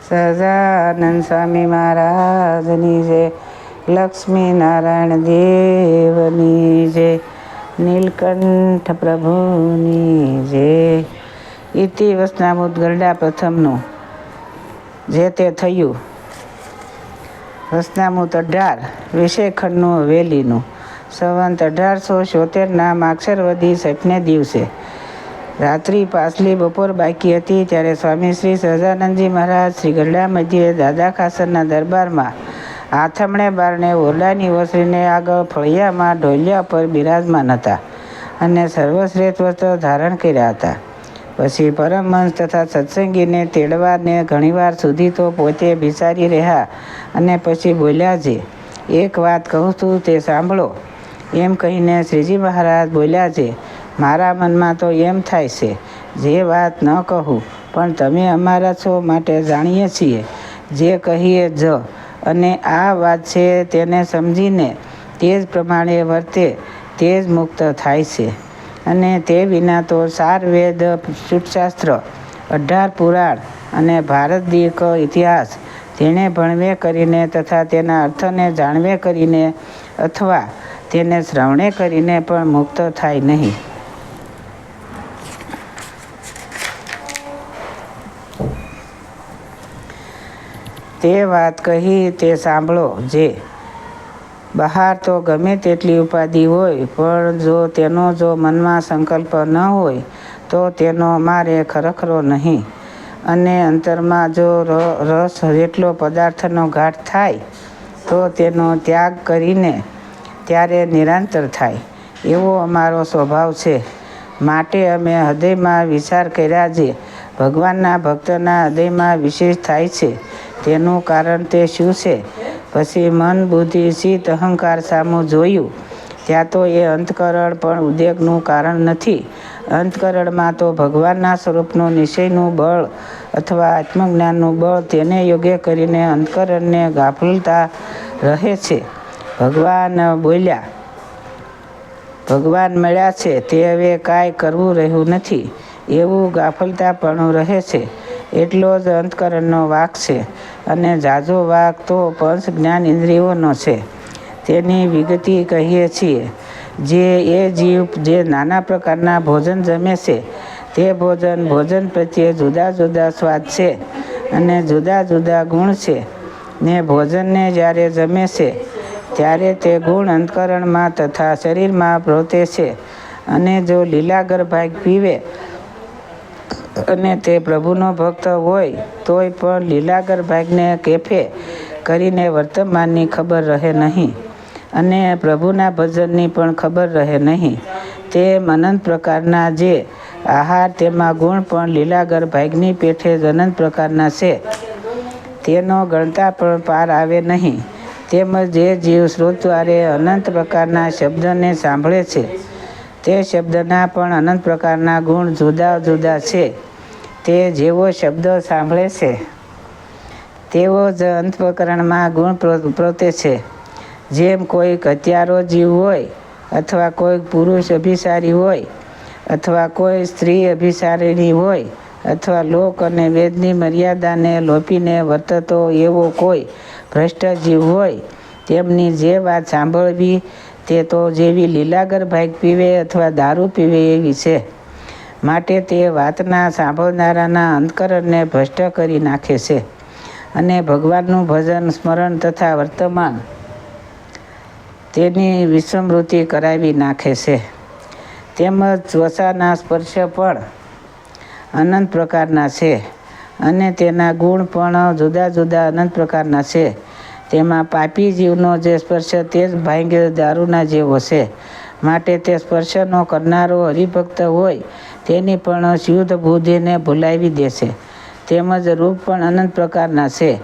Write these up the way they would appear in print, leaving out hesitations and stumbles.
સહજાનંદ સ્વામી મહારાજની જય, લક્ષ્મી નારાયણ દેવની જય, નીલકંઠ પ્રભુની જય. ઇતિ વસનામૃત ગરડા પ્રથમનું જે તે થયું. વસનામૃત 18 વિષયખંડનું હવેલીનું. સંવંત 1876ના માક્ષરવદી છઠને દિવસે રાત્રિ પાછલી બપોર બાકી હતી ત્યારે સ્વામી શ્રી સહજાનંદજી મહારાજ શ્રી ગરડા મધ્યે દાદા ખાસરના દરબારમાં આથમણે બારણે ઓરડાની ઓસરીને આગળ ફળિયામાં ઢોલિયા પર બિરાજમાન હતા અને સર્વશ્રેષ્ઠ વસ્ત્ર ધારણ કર્યા હતા. પછી પરમહંસ તથા સત્સંગીને તેડવાને ઘણીવાર સુધી તો પોતે બિચારી રહ્યા અને પછી બોલ્યા, જે એક વાત કહું છું તે સાંભળો. એમ કહીને શ્રીજી મહારાજ બોલ્યા, છે મારા મનમાં તો એમ થાય છે જે વાત ન કહું, પણ તમે અમારા છો માટે જાણીએ છીએ. જે કહીએ જ અને આ વાત છે તેને સમજીને તે જ પ્રમાણે વર્તે તે જ મુક્ત થાય છે. અને તે વિના તો 4 વેદ, શુટશાસ્ત્ર, 18 પુરાણ અને ભારત દીર્ઘ ઇતિહાસ તેને ભણવે કરીને તથા તેના અર્થને જાણવે કરીને અથવા તેને શ્રવણે કરીને પણ મુક્ત થાય નહીં. તે વાત કહી તે સાંભળો. જે બહાર તો ગમે તેટલી ઉપાધિ હોય, પણ જો તેનો જો મનમાં સંકલ્પ ન હોય તો તેનો અમારે ખરખરો નહીં. અને અંતરમાં જો રસ જેટલો પદાર્થનો ઘાટ થાય તો તેનો ત્યાગ કરીને ત્યારે નિરાંતર થાય, એવો અમારો સ્વભાવ છે. માટે અમે હૃદયમાં વિચાર કર્યા, જે ભગવાનના ભક્તના હૃદયમાં વિશેષ થાય છે તેનું કારણ તે શું છે. પછી મન, બુદ્ધિ, ચિત્ત, અહંકાર સામું જોયું ત્યાં તો એ અંતકરણ પણ ઉદ્વેગનું કારણ નથી. અંતકરણમાં તો ભગવાનના સ્વરૂપનું નિશ્ચયનું બળ અથવા આત્મજ્ઞાનનું બળ તેને યોગ્ય કરીને અંતકરણને ગાફલતા રહે છે. ભગવાન બોલ્યા, ભગવાન મળ્યા છે તે હવે કાંઈ કરવું રહ્યું નથી એવું ગાફલતાપણું રહે છે. એટલો જ અંતકરણનો વાક છે. અને ઝાઝો વાક તો પંચ જ્ઞાન ઇન્દ્રિયોનો છે. તેની વિગતિ કહીએ છીએ. જે એ જીવ જે નાના પ્રકારના ભોજન જમે છે તે ભોજન પ્રત્યે જુદા જુદા સ્વાદ છે અને જુદા જુદા ગુણ છે. ને ભોજનને જ્યારે જમે છે ત્યારે તે ગુણ અંતકરણમાં તથા શરીરમાં પ્રવર્તે છે. અને જો લીલાગર ભાગ પીવે અને તે પ્રભુનો ભક્ત હોય તોય પણ લીલાગર ભાગને કેફે કરીને વર્તમાનની ખબર રહે નહીં અને પ્રભુના ભજનની પણ ખબર રહે નહીં. તે અનંત પ્રકારના જે આહાર તેમાં ગુણ પણ લીલાગર ભાગની પેઠે જ અનંત પ્રકારના છે તેનો ગણતા પણ પાર આવે નહીં. તેમજ જે જીવ શ્રોત દ્વારે અનંત પ્રકારના શબ્દને સાંભળે છે તે શબ્દના પણ અનંત પ્રકારના ગુણ જુદા જુદા છે. તે જેવો શબ્દ સાંભળે છે તેવો જ અંતઃકરણમાં ગુણ પ્રવર્તે છે. જેમ કોઈક હત્યારો જીવ હોય અથવા કોઈક પુરુષ અભિસારી હોય અથવા કોઈ સ્ત્રી અભિસારીણી હોય અથવા લોક અને વેદની મર્યાદાને લોપીને વર્તતો એવો કોઈ ભ્રષ્ટ જીવ હોય, તેમની જે વાત સાંભળવી તે તો જેવી લીલાગર ભાગ પીવે અથવા દારૂ પીવે એવી છે. માટે તે વાતના સાંભળનારાના અંતકરણને ભ્રષ્ટ કરી નાખે છે અને ભગવાનનું ભજન, સ્મરણ તથા વર્તમાન તેની વિસ્મૃતિ કરાવી નાખે છે. તેમજ ત્વચાના સ્પર્શ પણ અનંત પ્રકારના છે અને તેના ગુણ પણ જુદા જુદા અનંત પ્રકારના છે. તેમાં પાપી જીવનો જે સ્પર્શ તે જ ભાંગ્ય દારૂના જેવો છે. માટે તે સ્પર્શનો કરનારો હરિભક્ત હોય તેની પણ શુદ્ધ બુદ્ધિને ભૂલાવી દે છે. તેમજ રૂપ પણ અનંત પ્રકારના છે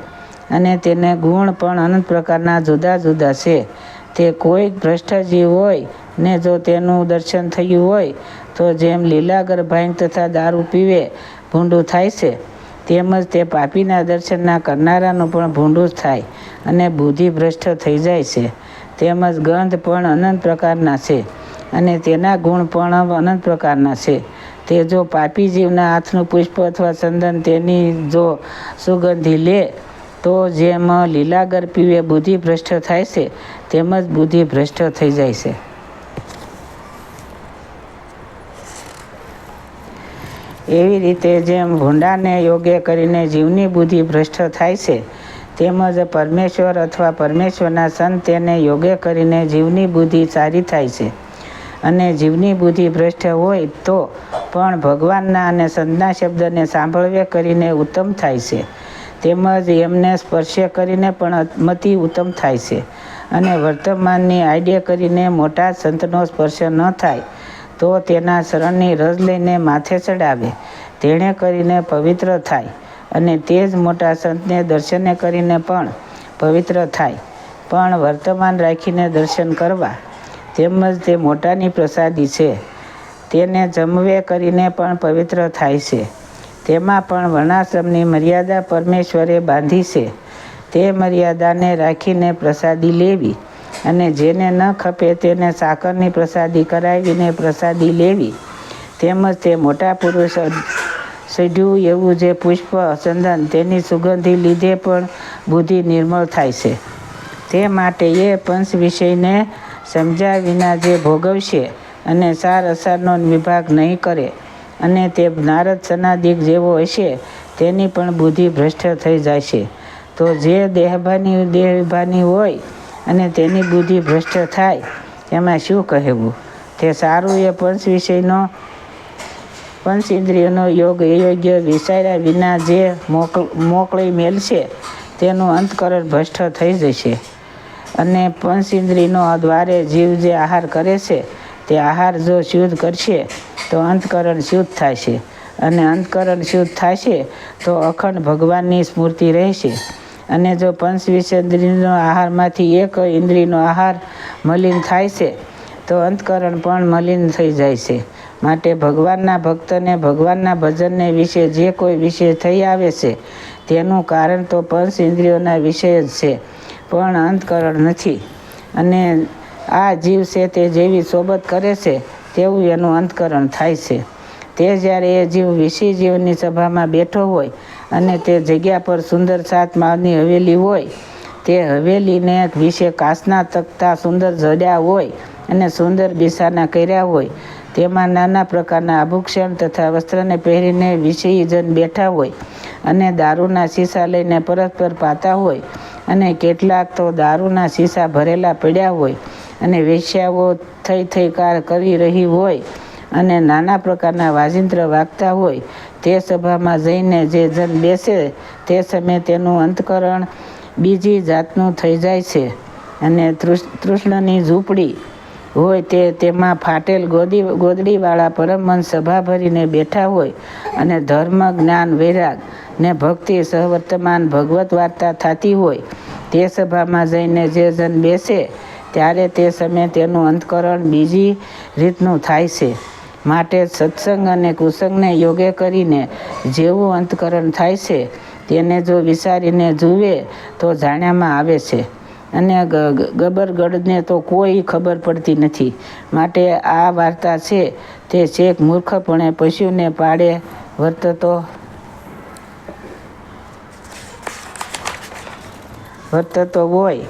અને તેને ગુણ પણ અનંત પ્રકારના જુદા જુદા છે. તે કોઈક ભ્રષ્ટ જીવ હોય ને જો તેનું દર્શન થયું હોય તો જેમ લીલાગર ભાંગ તથા દારૂ પીવે ભૂંડું થાય છે, તેમજ તે પાપીના દર્શનના કરનારાનું પણ ભૂંડું જ થાય અને બુદ્ધિ ભ્રષ્ટ થઈ જાય છે. તેમજ ગંધ પણ અનંત પ્રકારના છે અને તેના ગુણ પણ અનંત પ્રકારના છે. તે જો પાપી જીવના હાથનું પુષ્પ અથવા ચંદન તેની જો સુગંધી લે તો જેમ લીલાગર પીવે બુદ્ધિ ભ્રષ્ટ થાય છે તેમ જ બુદ્ધિ ભ્રષ્ટ થઈ જાય છે. એવી રીતે જેમ ભૂંડાને યોગ્ય કરીને જીવની બુદ્ધિ ભ્રષ્ટ થાય છે તેમજ પરમેશ્વર અથવા પરમેશ્વરના સંત તેને યોગ્ય કરીને જીવની બુદ્ધિ સારી થાય છે. અને જીવની બુદ્ધિ ભ્રષ્ટ હોય તો પણ ભગવાનના અને સંતના શબ્દને સાંભળવે કરીને ઉત્તમ થાય છે. તેમજ એમને સ્પર્શ કરીને પણ મતિ ઉત્તમ થાય છે. અને વર્તમાનની આડે કરીને મોટા સંતનો સ્પર્શ ન થાય તો તેના શરણની રજ લઈને માથે ચડાવે તેણે કરીને પવિત્ર થાય અને તે જ મોટા સંતને દર્શને કરીને પણ પવિત્ર થાય. પણ વર્તમાન રાખીને દર્શન કરવા તેમજ તે મોટાની પ્રસાદી છે તેને જમવે કરીને પણ પવિત્ર થાય છે. તેમાં પણ વર્ણાશ્રમની મર્યાદા પરમેશ્વરે બાંધી છે. તે મર્યાદાને રાખીને પ્રસાદી લેવી અને જેને ન ખપે તેને સાકરની પ્રસાદી કરાવીને પ્રસાદી લેવી. તેમજ તે મોટા પુરુષ સઢ્યું એવું જે પુષ્પ ચંદન તેની સુગંધી લીધે પણ બુદ્ધિ નિર્મળ થાય છે. તે માટે એ પંચ વિષયને સમજ્યા વિના જે ભોગવશે અને સાર અસારનો વિભાગ નહીં કરે અને તે નારદ સનાદિક જેવો હશે તેની પણ બુદ્ધિ ભ્રષ્ટ થઈ જાય છે. તો જે દેહભાની હોય અને તેની બુદ્ધિ ભ્રષ્ટ થાય તેમાં શું કહેવું? તે સારું એ પંચ ઇન્દ્રિયોનો યોગ અયોગ્ય વિચાર્યા વિના જે મોકળી મેલશે તેનું અંતકરણ ભ્રષ્ટ થઈ જશે. અને પંચ ઇન્દ્રિયનો દ્વારે જીવ જે આહાર કરે છે તે આહાર જો શુદ્ધ કરશે તો અંતકરણ શુદ્ધ થશે અને અંતકરણ શુદ્ધ થશે તો અખંડ ભગવાનની સ્મૃતિ રહેશે. અને જો પંચ વિષેન્દ્રિયનો આહારમાંથી એક ઇન્દ્રિયનો આહાર મલિન થાય છે તો અંતકરણ પણ મલિન થઈ જાય છે. માટે ભગવાનના ભક્તને ભગવાનના ભજનને વિશે જે કોઈ વિષય થઈ આવે છે તેનું કારણ તો પંચ ઇન્દ્રિયોના વિષય જ છે પણ અંતકરણ નથી. અને આ જીવ છે તે જેવી સોબત કરે છે તેવું એનું અંતકરણ થાય છે. તે જ્યારે એ જીવ વિષય જીવની સભામાં બેઠો હોય અને તે જગ્યા પર સુંદર 7 માળની હવેલી હોય તે હવેલીને વિશે કાચના તકતા સુંદર જડ્યા હોય અને સુંદર બિછાના કર્યા હોય તેમાં નાના પ્રકારના આભૂષણ તથા વસ્ત્રને પહેરીને વિષયીજન બેઠા હોય અને દારૂના શીશા લઈને પરસ્પર પાતા હોય અને કેટલાક તો દારૂના શીશા ભરેલા પડ્યા હોય અને વેશ્યાઓ થઈ કાર કરી રહી હોય અને નાના પ્રકારના વાજિંત્ર વાગતા હોય તે સભામાં જઈને જે જન બેસે તે સમયે તેનું અંતકરણ બીજી જાતનું થઈ જાય છે. અને તૃષ્ણની ઝૂંપડી હોય તેમાં ફાટેલ ગોદડીવાળા પરમહંસ સભા ભરીને બેઠા હોય અને ધર્મ જ્ઞાન વૈરાગ ને ભક્તિ સહવર્તમાન ભગવત વાર્તા થતી હોય તે સભામાં જઈને જે જન બેસે ત્યારે તે સમયે તેનું અંતકરણ બીજી રીતનું થાય છે. માટે સત્સંગ અને કુસંગને યોગ્ય કરીને જેવું અંતકરણ થાય છે તેને જો વિચારીને જુએ તો જાણ્યામાં આવે છે. અને ગબરગડને તો કોઈ ખબર પડતી નથી. માટે આ વાર્તા છે તે છેક મૂર્ખપણે પશુને પાડે વર્તતો હોય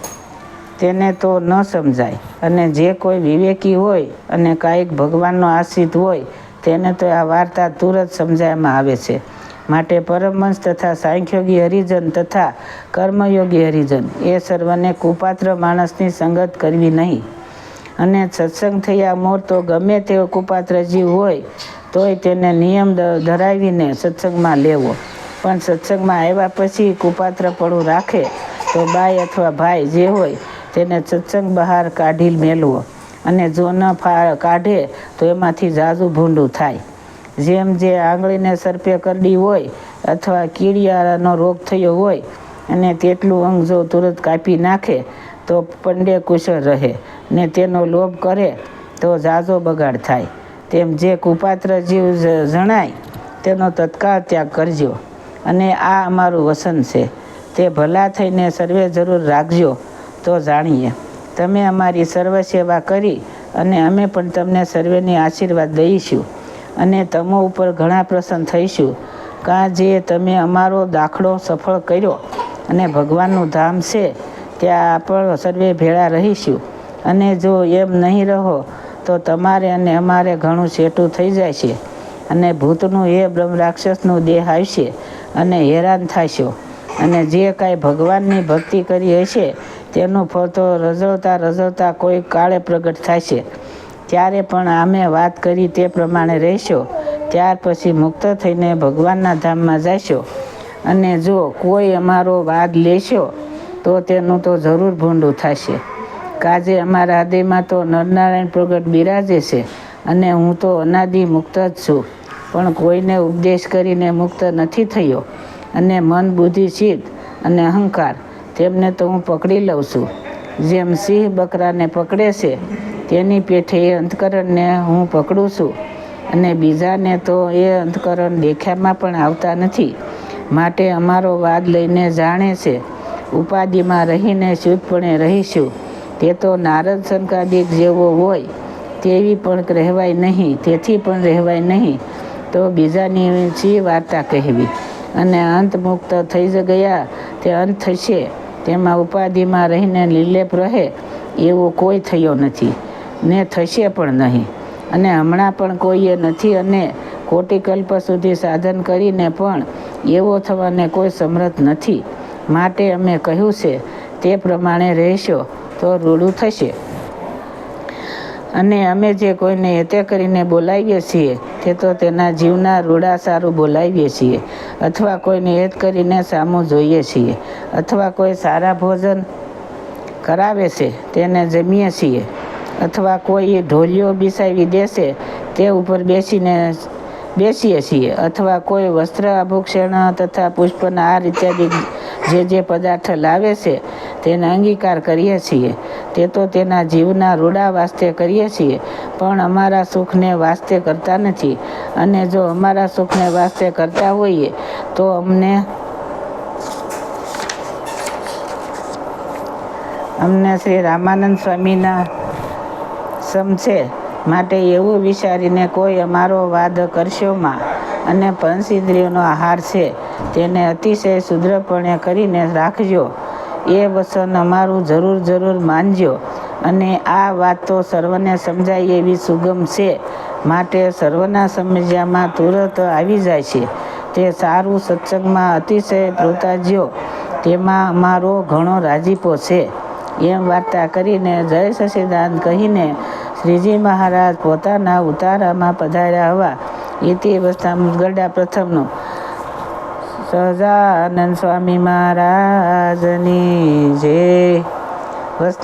તેને તો ન સમજાય. અને જે કોઈ વિવેકી હોય અને કાંઈક ભગવાનનો આશ્રિત હોય તેને તો આ વાર્તા તુરત સમજાવવામાં આવે છે. માટે પરમહંસ તથા સાંખ્યોગી હરિજન તથા કર્મયોગી હરિજન એ સર્વને કુપાત્ર માણસની સંગત કરવી નહીં. અને સત્સંગ થયા મોર તો ગમે તેવો કુપાત્ર જીવ હોય તોય તેને નિયમ ધરાવીને સત્સંગમાં લેવો. પણ સત્સંગમાં આવ્યા પછી કુપાત્રપણું રાખે તો બાઈ અથવા ભાઈ જે હોય તેને સત્સંગ બહાર કાઢી મેલવો. અને જો ન કાઢે તો એમાંથી ઝાઝું ભૂંડું થાય. જેમ જે આંગળીને સર્પે કરડી હોય અથવા કીડિયાનો રોગ થયો હોય અને તેટલું અંગ જો તુરત કાપી નાખે તો પંડે કુશળ રહે ને તેનો લોભ કરે તો ઝાઝો બગાડ થાય. તેમ જે કુપાત્ર જીવ જણાય તેનો તત્કાળ ત્યાગ કરજો. અને આ અમારું વસન છે તે ભલા થઈને સર્વે જરૂર રાખજો. તો જાણીએ તમે અમારી સર્વ સેવા કરી અને અમે પણ તમને સર્વેની આશીર્વાદ દઈશું. અને તમો ઉપર ઘણા પ્રસન્ન થઈશું. કાં જે તમે અમારો દાખલો સફળ કર્યો અને ભગવાનનું ધામ છે ત્યાં આપણે સર્વે ભેળા રહીશું. અને જો એમ નહીં રહો તો તમારે અને અમારે ઘણું છેટું થઈ જાય છે અને ભૂતનું એ બ્રહ્મ રાક્ષસનું દેહ આવશે અને હેરાન થશો. અને જે કાંઈ ભગવાનની ભક્તિ કરી હશે તેનું ફળ તો રઝળતા કોઈ કાળે પ્રગટ થશે. ત્યારે પણ અમે વાત કરી તે પ્રમાણે રહેશો. ત્યાર પછી મુક્ત થઈને ભગવાનના ધામમાં જશો. અને જો કોઈ અમારો વાદ લેશો તો તેનું તો જરૂર ભૂંડું થશે. કાજે અમારા હૃદયમાં તો નરનારાયણ પ્રગટ બિરાજે છે અને હું તો અનાદિ મુક્ત જ છું, પણ કોઈને ઉપદેશ કરીને મુક્ત નથી થયો. અને મન, બુદ્ધિ, ચિત્ત અને અહંકાર તેમને તો હું પકડી લઉં છું. જેમ સિંહ બકરાને પકડે છે તેની પેઠે એ અંતકરણને હું પકડું છું. અને બીજાને તો એ અંતકરણ દેખ્યામાં પણ આવતા નથી. માટે અમારો વાદ લઈને જાણે છે. ઉપાધિમાં રહીને શુદ્ધપણે રહીશું. તે તો નારદ સનકાદિક જેવો હોય તેવી પણ રહેવાય નહીં, તેથી પણ રહેવાય નહીં તો બીજાની શી વાર્તા કહેવી. અને અંત મુક્ત થઈ ગયા તે અંત થશે. તેમાં ઉપાધિમાં રહીને નિર્લેપ રહે એવો કોઈ થયો નથી ને થશે પણ નહીં. અને હમણાં પણ કોઈએ નથી અને કોટી કલ્પ સુધી સાધન કરીને પણ એવો થવાને કોઈ સમર્થ નથી. માટે અમે કહ્યું છે તે પ્રમાણે રહેશો તો રૂડું થશે. અને અમે જે કોઈને હેતે કરીને બોલાવીએ છીએ તે તો તેના જીવના રૂડા સારું બોલાવીએ છીએ, અથવા કોઈને હેત કરીને સામું જોઈએ છીએ, અથવા કોઈ સારા ભોજન કરાવે છે તેને જમીએ છીએ, અથવા કોઈ ઢોલિયો બિસાવી દેશે તે ઉપર બેસીએ છીએ, અથવા કોઈ વસ્ત્ર, આભૂષણ તથા પુષ્પના હાર ઇત્યાદિ જે પદાર્થ લાવે છે તેને અંગીકાર કરીએ છીએ. તે તો તેના જીવના રૂડા વાસ્તે કરીએ છીએ, પણ અમારા સુખને વાસ્તે કરતા નથી. અને જો અમારા સુખને વાસ્તે કરતા હોઈએ તો અમને શ્રી રામાનંદ સ્વામીના સમ છે. માટે એવું વિચારીને કોઈ અમારો વાદ કરશોમાં. અને પંચ ઇન્દ્રિયોનો આહાર છે તેને અતિશય શુદ્રપણે કરીને રાખજો. એ વચન અમારું જરૂર માનજો. અને આ વાત તો સર્વને સમજાય એવી સુગમ છે, માટે સર્વના સમજ્યામાં તુરત આવી જાય છે. તે સારું સત્સંગમાં અતિશય પ્રોતાજ્યો તેમાં અમારો ઘણો રાજીપો છે. એમ વાર્તા કરીને જય સચ્ચિદાનંદ કહીને શ્રીજી મહારાજ પોતાના ઉતારામાં પધાર્યા હવા. ઇતિ વચનામૃત ગરડા પ્રથમનું. સહજાનંદ સ્વામી મહારાજની જય. વચનામૃત